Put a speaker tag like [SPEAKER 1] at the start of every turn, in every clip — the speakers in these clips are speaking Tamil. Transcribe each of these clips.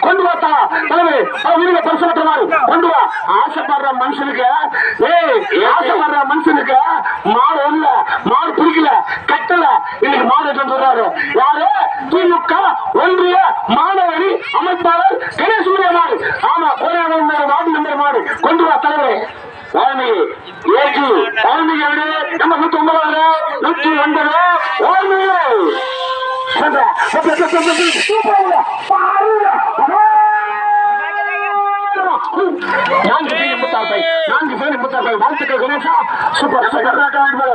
[SPEAKER 1] கொண்டு வாத்தா தலைமை கொண்டு வா. ஆசைப்படுற மனுஷனுக்கு ஆசைப்படுற மனுஷனுக்கு மாடு இல்ல, மாடு பிடிக்கல, கட்டல. இன்னைக்கு மாடு சொல்றாரு யாரு? திமுக ஒன்றிய மாணவரி அமைப்பாளர் கணேசூரிய மாடு. ஆமா, வார்டு நம்பர் மாடு கொண்டு வா தலைவரே. வால்மீகி ஏஜி வால்மீகி நம்ம 109 109 வால்மீகி வாழ்த்துக்கள் கணேசா. Super super.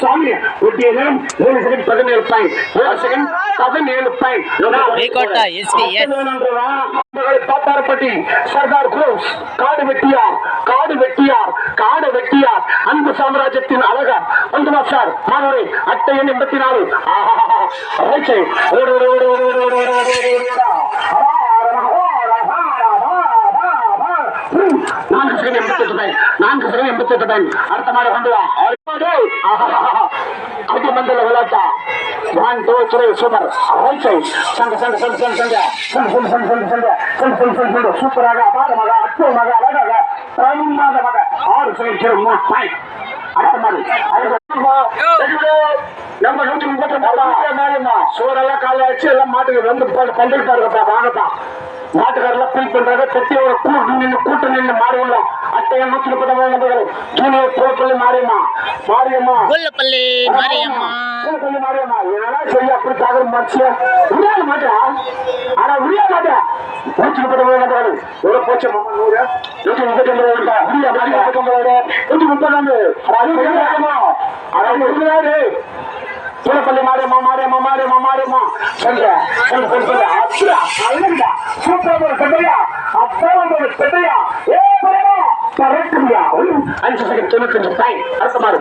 [SPEAKER 1] சாமி பாத்தாரப்பட்டி சர்தார் குரோஸ் காடு வெட்டியார் காடு வெட்டியார் காடு வெட்டியார் அன்பு சாம்ராஜ்யத்தின் அழகர் வந்துமா சார் மாணவரே. அட்டை எண் 84. அடுத்த மாதிரி கொண்டு வா. மண்டல விளையாட்டா சூப்பர். சூப்பராக அபாரமாக அற்புதமாக அழகாக பிரமாதமாக 6 செகண்ட். அடுத்த மாதிரி நம்ம 130 சோறெல்லாம் கால வச்சு எல்லாம் மாட்டுக்கு வந்து பண்டிகை இருக்கப்பா. வாங்கப்பா மாட்டுக்காரெல்லாம் ஃபீல் பண்றாங்க. தெத்தியோட கூட்டு நின்று மாறியுள்ள அட்டையை 130 ஜூனியர் புறப்பள்ளி மாரியம்மா மாரியம்மா மாரியம்மா ஏன்னா செய்ய அப்படி தாக்க மறைச்சு முடியாது மாட்டா. ஆனா முடிய மாட்டா. 130 எவ்வளவு போச்சு 100 130 புறப்பள்ளி மாரியம்மா மாரியம்மா மாரியம்மா மாரியம்மா சொல்றா. சூப்பர் பெட்டையா பெட்டையா 5 செகண்ட் 95. அடுத்த மாதிரி